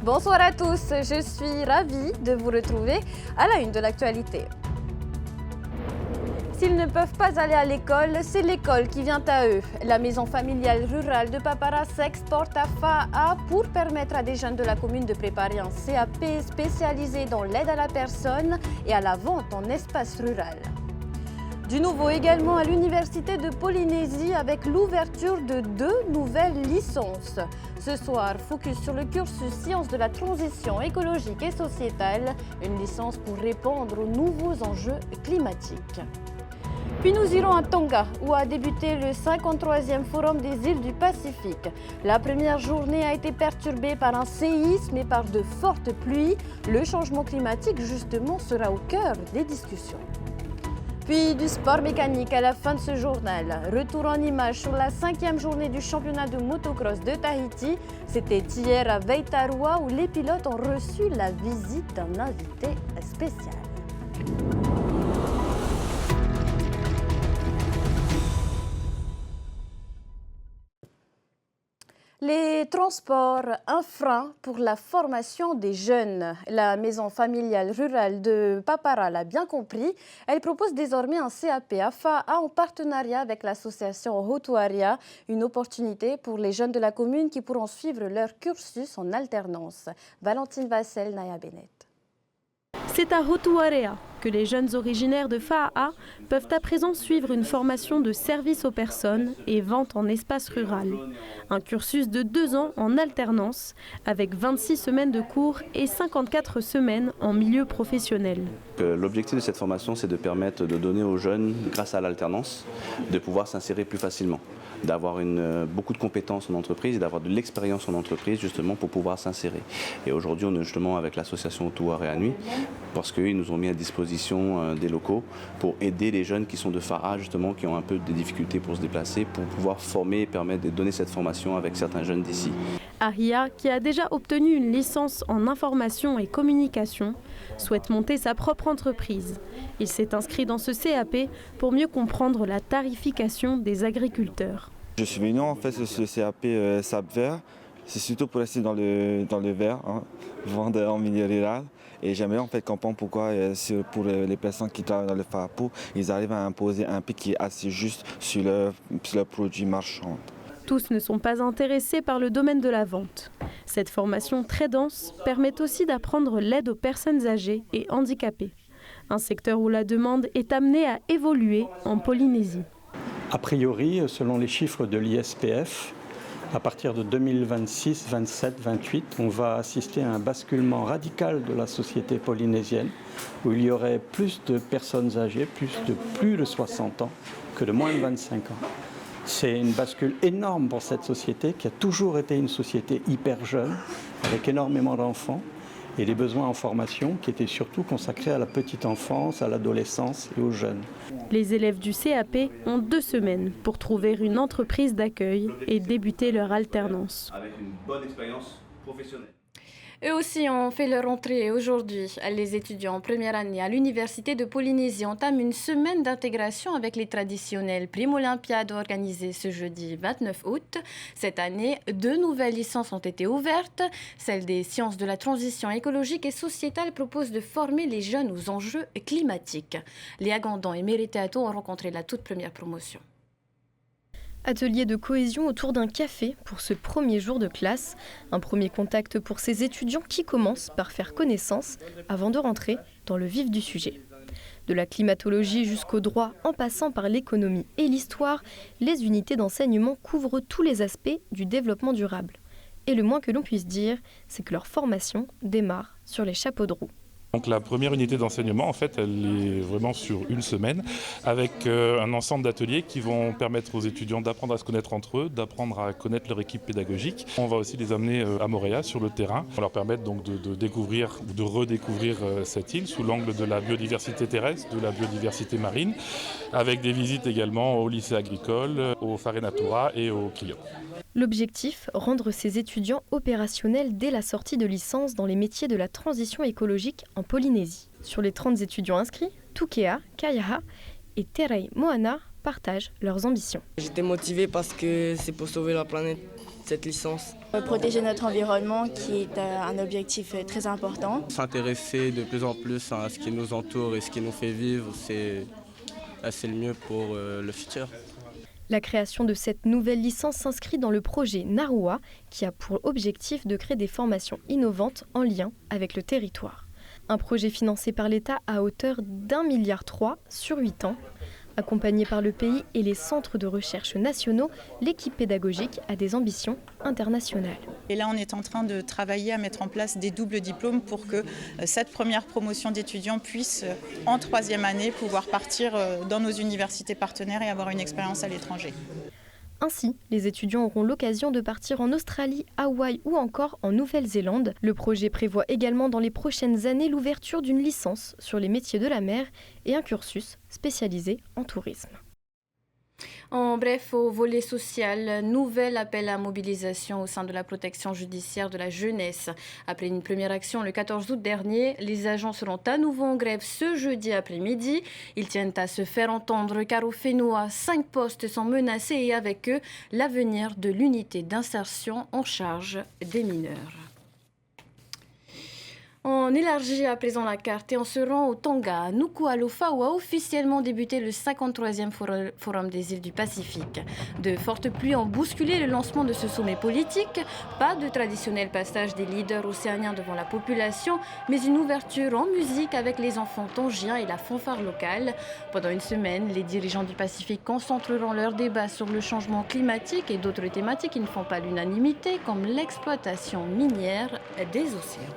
Bonsoir à tous, je suis ravie de vous retrouver à la une de l'actualité. S'ils ne peuvent pas aller à l'école, c'est l'école qui vient à eux. La maison familiale rurale de Papara s'exporte à FAA pour permettre à des jeunes de la commune de préparer un CAP spécialisé dans l'aide à la personne et à la vente en espace rural. Du nouveau également à l'Université de Polynésie avec l'ouverture de 2 nouvelles licences. Ce soir, focus sur le cursus Sciences de la transition écologique et sociétale, une licence pour répondre aux nouveaux enjeux climatiques. Puis nous irons à Tonga, où a débuté le 53e Forum des îles du Pacifique. La première journée a été perturbée par un séisme et par de fortes pluies. Le changement climatique, justement, sera au cœur des discussions. Puis du sport mécanique à la fin de ce journal. Retour en images sur la 5e journée du championnat de motocross de Tahiti. C'était hier à Veitarua où les pilotes ont reçu la visite d'un invité spécial. Les transports, un frein pour la formation des jeunes. La maison familiale rurale de Papara l'a bien compris. Elle propose désormais un CAP à FAA en partenariat avec l'association Hotuaria, une opportunité pour les jeunes de la commune qui pourront suivre leur cursus en alternance. Valentine Vassel, Naya Bennett. C'est à Hotuaria que les jeunes originaires de FAA peuvent à présent suivre une formation de service aux personnes et vente en espace rural. Un cursus de 2 ans en alternance avec 26 semaines de cours et 54 semaines en milieu professionnel. L'objectif de cette formation, c'est de permettre de donner aux jeunes, grâce à l'alternance, de pouvoir s'insérer plus facilement, d'avoir beaucoup de compétences en entreprise et d'avoir de l'expérience en entreprise justement pour pouvoir s'insérer. Et aujourd'hui, on est justement avec l'association Hotuaria Nuit parce qu'ils nous ont mis à disposition des locaux pour aider les jeunes qui sont de FAA justement, qui ont un peu de difficultés pour se déplacer, pour pouvoir former et permettre de donner cette formation avec certains jeunes d'ici. Ahia, qui a déjà obtenu une licence en information et communication, souhaite monter sa propre entreprise. Il s'est inscrit dans ce CAP pour mieux comprendre la tarification des agriculteurs. Je suis venu en fait sur ce CAP SAP Vert. C'est surtout pour rester dans le vert, vendre en milieu rural. Et j'aimerais en fait comprendre pourquoi pour les personnes qui travaillent dans le FAPO, ils arrivent à imposer un prix qui est assez juste sur leurs produits marchands. Tous ne sont pas intéressés par le domaine de la vente. Cette formation très dense permet aussi d'apprendre l'aide aux personnes âgées et handicapées. Un secteur où la demande est amenée à évoluer en Polynésie. A priori, selon les chiffres de l'ISPF, à partir de 2026, 27, 28, on va assister à un basculement radical de la société polynésienne où il y aurait plus de personnes âgées, plus de 60 ans que de moins de 25 ans. C'est une bascule énorme pour cette société qui a toujours été une société hyper jeune, avec énormément d'enfants et des besoins en formation qui étaient surtout consacrés à la petite enfance, à l'adolescence et aux jeunes. Les élèves du CAP ont 2 semaines pour trouver une entreprise d'accueil et débuter leur alternance. Avec une bonne expérience professionnelle. Eux aussi ont fait leur entrée aujourd'hui. Les étudiants en première année à l'Université de Polynésie entament une semaine d'intégration avec les traditionnelles Primo-Olympiades organisées ce jeudi 29 août. Cette année, 2 nouvelles licences ont été ouvertes. Celle des sciences de la transition écologique et sociétale propose de former les jeunes aux enjeux climatiques. Léa Gandon et Mérité Atto ont rencontré la toute première promotion. Atelier de cohésion autour d'un café pour ce premier jour de classe. Un premier contact pour ces étudiants qui commencent par faire connaissance avant de rentrer dans le vif du sujet. De la climatologie jusqu'au droit, en passant par l'économie et l'histoire, les unités d'enseignement couvrent tous les aspects du développement durable. Et le moins que l'on puisse dire, c'est que leur formation démarre sur les chapeaux de roue. Donc la première unité d'enseignement, en fait, elle est vraiment sur une semaine avec un ensemble d'ateliers qui vont permettre aux étudiants d'apprendre à se connaître entre eux, d'apprendre à connaître leur équipe pédagogique. On va aussi les amener à Moorea, sur le terrain, pour leur permettre donc de découvrir ou de redécouvrir cette île sous l'angle de la biodiversité terrestre, de la biodiversité marine, avec des visites également au lycée agricole, au Wharenatura et au CRIO. L'objectif, rendre ces étudiants opérationnels dès la sortie de licence dans les métiers de la transition écologique en Polynésie. Sur les 30 étudiants inscrits, Tukea, Kayaha et Terei Moana partagent leurs ambitions. J'étais motivée parce que c'est pour sauver la planète cette licence? Protéger notre environnement qui est un objectif très important. S'intéresser de plus en plus à ce qui nous entoure et ce qui nous fait vivre, c'est le mieux pour le futur. La création de cette nouvelle licence s'inscrit dans le projet Narua, qui a pour objectif de créer des formations innovantes en lien avec le territoire. Un projet financé par l'État à hauteur d'1,3 milliard sur 8 ans. Accompagné par le pays et les centres de recherche nationaux, l'équipe pédagogique a des ambitions internationales. Et là, on est en train de travailler à mettre en place des doubles diplômes pour que cette première promotion d'étudiants puisse, en 3e année, pouvoir partir dans nos universités partenaires et avoir une expérience à l'étranger. Ainsi, les étudiants auront l'occasion de partir en Australie, Hawaï ou encore en Nouvelle-Zélande. Le projet prévoit également dans les prochaines années l'ouverture d'une licence sur les métiers de la mer et un cursus spécialisé en tourisme. En bref, au volet social, nouvel appel à mobilisation au sein de la protection judiciaire de la jeunesse. Après une première action le 14 août dernier, les agents seront à nouveau en grève ce jeudi après-midi. Ils tiennent à se faire entendre car au Fénois, 5 postes sont menacés et avec eux, l'avenir de l'unité d'insertion en charge des mineurs. On élargit à présent la carte et on se rend au Tonga. Nuku'alofa où a officiellement débuté le 53e Forum des îles du Pacifique. De fortes pluies ont bousculé le lancement de ce sommet politique. Pas de traditionnel passage des leaders océaniens devant la population, mais une ouverture en musique avec les enfants tongiens et la fanfare locale. Pendant une semaine, les dirigeants du Pacifique concentreront leurs débats sur le changement climatique et d'autres thématiques qui ne font pas l'unanimité, comme l'exploitation minière des océans.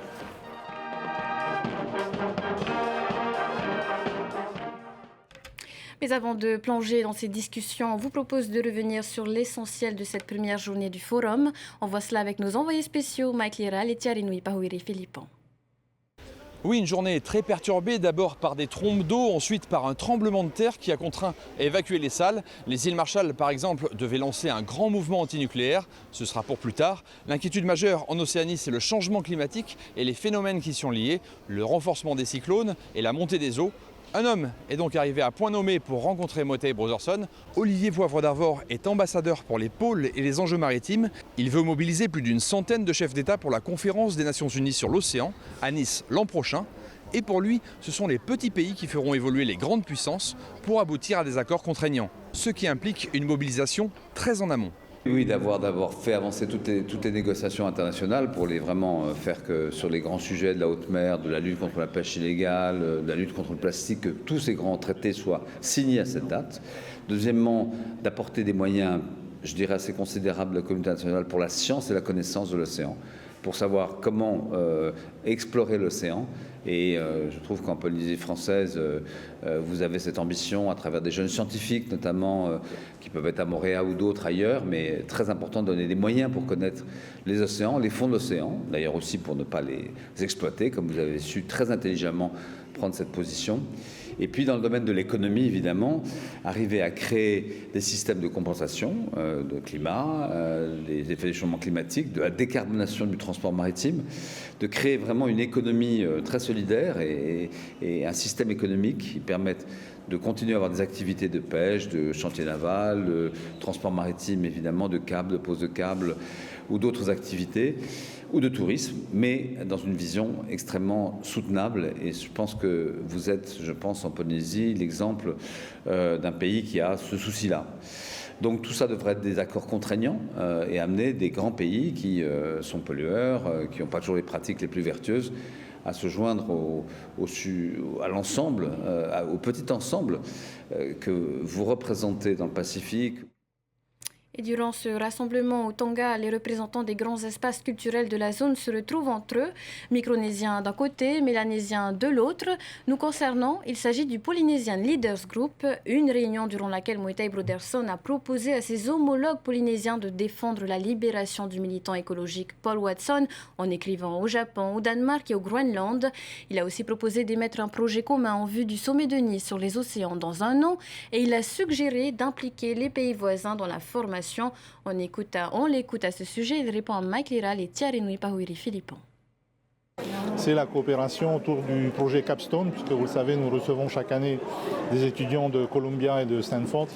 Mais avant de plonger dans ces discussions, on vous propose de revenir sur l'essentiel de cette première journée du forum. On voit cela avec nos envoyés spéciaux, Mike Liral et Tiarinui Pahuiri Philippon. Oui, une journée très perturbée, d'abord par des trombes d'eau, ensuite par un tremblement de terre qui a contraint à évacuer les salles. Les îles Marshall, par exemple, devaient lancer un grand mouvement antinucléaire. Ce sera pour plus tard. L'inquiétude majeure en Océanie, c'est le changement climatique et les phénomènes qui y sont liés, le renforcement des cyclones et la montée des eaux. Un homme est donc arrivé à point nommé pour rencontrer Motey Brotherson. Olivier Poivre d'Arvor est ambassadeur pour les pôles et les enjeux maritimes. Il veut mobiliser plus d'une centaine de chefs d'État pour la conférence des Nations Unies sur l'océan à Nice l'an prochain. Et pour lui, ce sont les petits pays qui feront évoluer les grandes puissances pour aboutir à des accords contraignants. Ce qui implique une mobilisation très en amont. Oui, d'avoir fait avancer toutes les négociations internationales pour vraiment faire que sur les grands sujets de la haute mer, de la lutte contre la pêche illégale, de la lutte contre le plastique, que tous ces grands traités soient signés à cette date. Deuxièmement, d'apporter des moyens, je dirais, assez considérables de la communauté internationale pour la science et la connaissance de l'océan, pour savoir comment explorer l'océan. Et je trouve qu'en Polynésie française, vous avez cette ambition à travers des jeunes scientifiques, notamment qui peuvent être à Montréal ou d'autres ailleurs, mais très important de donner des moyens pour connaître les océans, les fonds de l'océan, d'ailleurs aussi pour ne pas les exploiter, comme vous avez su très intelligemment prendre cette position. Et puis dans le domaine de l'économie, évidemment, arriver à créer des systèmes de compensation de climat, des effets du changement climatique, de la décarbonation du transport maritime, de créer vraiment une économie très solidaire et un système économique qui permette de continuer à avoir des activités de pêche, de chantier naval, de transport maritime évidemment, de câbles, de pose de câbles ou d'autres activités, ou de tourisme, mais dans une vision extrêmement soutenable. Et je pense que vous êtes, en Polynésie, l'exemple d'un pays qui a ce souci-là. Donc tout ça devrait être des accords contraignants et amener des grands pays qui sont pollueurs, qui n'ont pas toujours les pratiques les plus vertueuses, à se joindre à l'ensemble, au petit ensemble que vous représentez dans le Pacifique. Et durant ce rassemblement au Tonga, les représentants des grands espaces culturels de la zone se retrouvent entre eux, micronésiens d'un côté, mélanésiens de l'autre. Nous concernant, il s'agit du Polynesian Leaders Group, une réunion durant laquelle Motey Brotherson a proposé à ses homologues polynésiens de défendre la libération du militant écologique Paul Watson en écrivant au Japon, au Danemark et au Groenland. Il a aussi proposé d'émettre un projet commun en vue du sommet de Nice sur les océans dans un an et il a suggéré d'impliquer les pays voisins dans la formation. On l'écoute à ce sujet. Il répond à Mike Liral et Tiarinui Pahuiri Philippon. c'est la coopération autour du projet Capstone, puisque vous le savez, nous recevons chaque année des étudiants de Columbia et de Stanford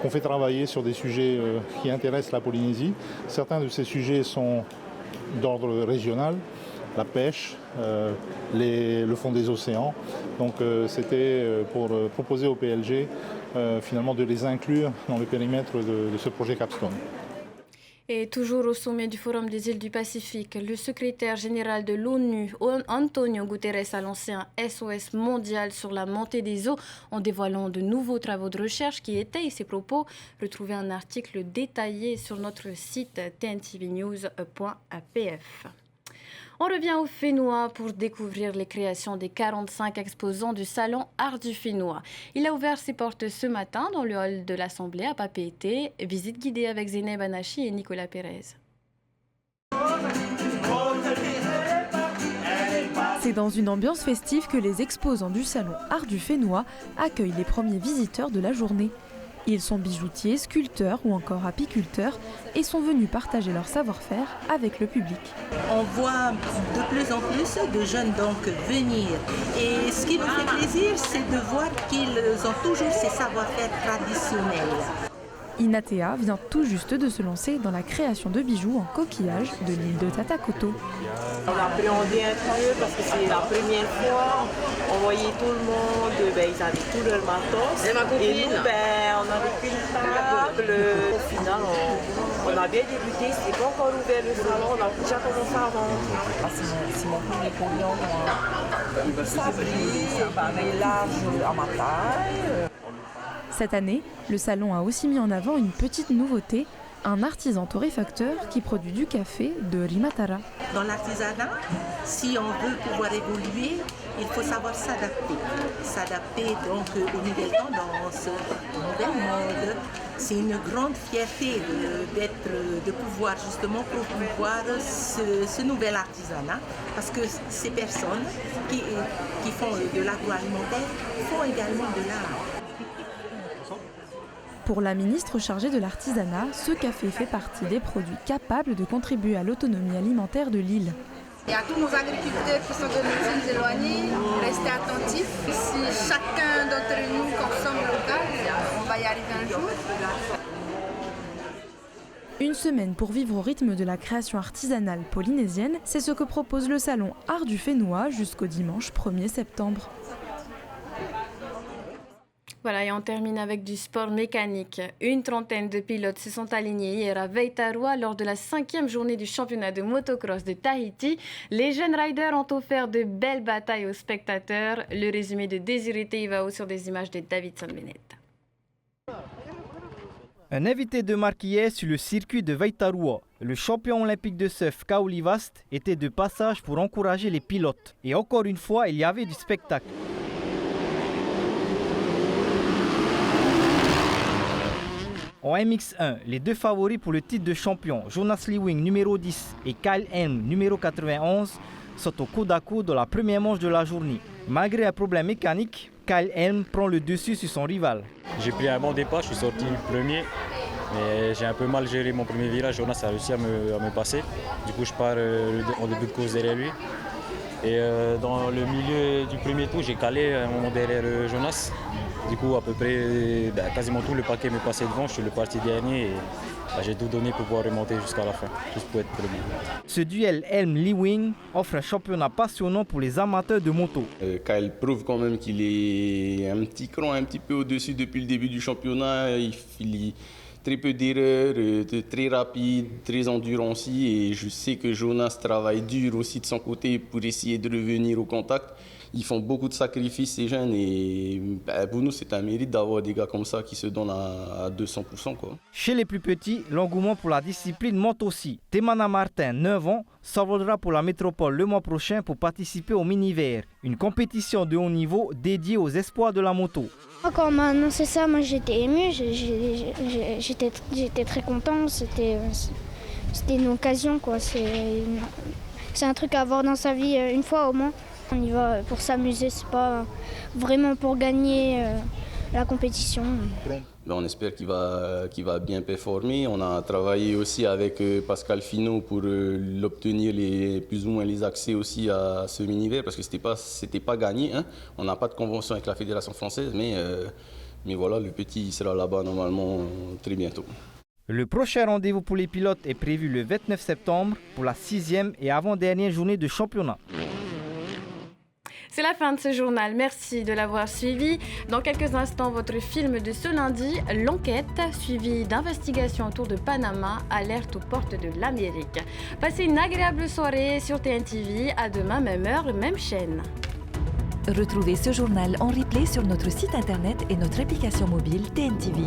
qu'on fait travailler sur des sujets qui intéressent la Polynésie. Certains de ces sujets sont d'ordre régional, la pêche, le fond des océans. Donc c'était pour proposer au PLG finalement de les inclure dans le périmètre de ce projet Capstone. Et toujours au sommet du Forum des îles du Pacifique, le secrétaire général de l'ONU, Antonio Guterres, a lancé un SOS mondial sur la montée des eaux en dévoilant de nouveaux travaux de recherche qui étayent ses propos. Retrouvez un article détaillé sur notre site tntvnews.pf. On revient au Fénois pour découvrir les créations des 45 exposants du Salon Art du Fénois. Il a ouvert ses portes ce matin dans le hall de l'Assemblée à Papeete. Visite guidée avec Zeynep Anachi et Nicolas Pérez. C'est dans une ambiance festive que les exposants du Salon Art du Fénois accueillent les premiers visiteurs de la journée. Ils sont bijoutiers, sculpteurs ou encore apiculteurs et sont venus partager leur savoir-faire avec le public. On voit de plus en plus de jeunes donc venir et ce qui nous fait plaisir, c'est de voir qu'ils ont toujours ces savoir-faire traditionnels. Inatea vient tout juste de se lancer dans la création de bijoux en coquillage de l'île de Tatakoto. On appréhendait un peu parce que c'est la première fois. On voyait tout le monde, ils avaient tout leur matos. Et nous, on n'avait qu'une table. Au final, on a bien débuté. C'était pas encore ouvert le salon. On a déjà commencé à vendre. C'est mon premier pognon. Ça brille, est large à ma taille. Cette année, le salon a aussi mis en avant une petite nouveauté, un artisan torréfacteur qui produit du café de Rimatara. Dans l'artisanat, si on veut pouvoir évoluer, il faut savoir s'adapter. S'adapter donc aux nouvelles tendances, aux nouvelles modes. C'est une grande fierté de pouvoir justement promouvoir ce nouvel artisanat parce que ces personnes qui font de l'agroalimentaire font également de l'art. Pour la ministre chargée de l'artisanat, ce café fait partie des produits capables de contribuer à l'autonomie alimentaire de l'île. Et à tous nos agriculteurs qui sont de nos îles éloignées, restez attentifs. Si chacun d'entre nous consomme local, on va y arriver un jour. Une semaine pour vivre au rythme de la création artisanale polynésienne, c'est ce que propose le salon Art du Fénois jusqu'au dimanche 1er septembre. Voilà, et on termine avec du sport mécanique. Une trentaine de pilotes se sont alignés hier à Veitarua lors de la 5e journée du championnat de motocross de Tahiti. Les jeunes riders ont offert de belles batailles aux spectateurs. Le résumé de Désiré Teivao sur des images de Davidson Bennett. Un invité de marque hier sur le circuit de Veitarua. Le champion olympique de surf Kaoli Vast était de passage pour encourager les pilotes. Et encore une fois, il y avait du spectacle. En MX1, les deux favoris pour le titre de champion, Jonas Lewing numéro 10 et Kyle Helm numéro 91, sont au coude à coude dans la première manche de la journée. Malgré un problème mécanique, Kyle Helm prend le dessus sur son rival. J'ai pris un bon départ, je suis sorti premier, mais j'ai un peu mal géré mon premier virage. Jonas a réussi à me passer. Du coup, je pars en début de course derrière lui. Et dans le milieu du premier tour, j'ai calé un moment derrière Jonas. Du coup, à peu près, quasiment tout le paquet m'est passé devant. Je suis le parti dernier et j'ai tout donné pour pouvoir remonter jusqu'à la fin, juste pour être premier. Ce duel Helm-Lewing offre un championnat passionnant pour les amateurs de moto. Kyle prouve quand même qu'il est un petit cran, un petit peu au-dessus depuis le début du championnat. Il fait très peu d'erreurs, très rapide, très endurancier. Et je sais que Jonas travaille dur aussi de son côté pour essayer de revenir au contact. Ils font beaucoup de sacrifices, ces jeunes, et pour nous, c'est un mérite d'avoir des gars comme ça qui se donnent à 200%. Quoi. Chez les plus petits, l'engouement pour la discipline monte aussi. Temana Martin, 9 ans, s'envolera pour la métropole le mois prochain pour participer au Mini-Vert, une compétition de haut niveau dédiée aux espoirs de la moto. Quand on m'a annoncé ça, moi j'étais émue, j'étais très content, c'était une occasion, quoi. C'est un truc à avoir dans sa vie une fois au moins. On y va pour s'amuser, c'est pas vraiment pour gagner la compétition. On espère qu'il va bien performer. On a travaillé aussi avec Pascal Finot pour l'obtenir plus ou moins les accès aussi à ce mini-hiver parce que c'était pas gagné. Hein. On n'a pas de convention avec la Fédération française, mais voilà, le petit sera là-bas normalement très bientôt. Le prochain rendez-vous pour les pilotes est prévu le 29 septembre pour la 6e et avant-dernière journée de championnat. C'est la fin de ce journal. Merci de l'avoir suivi. Dans quelques instants, votre film de ce lundi, L'Enquête, suivi d'investigations autour de Panama, alerte aux portes de l'Amérique. Passez une agréable soirée sur TNTV. À demain, même heure, même chaîne. Retrouvez ce journal en replay sur notre site internet et notre application mobile TNTV.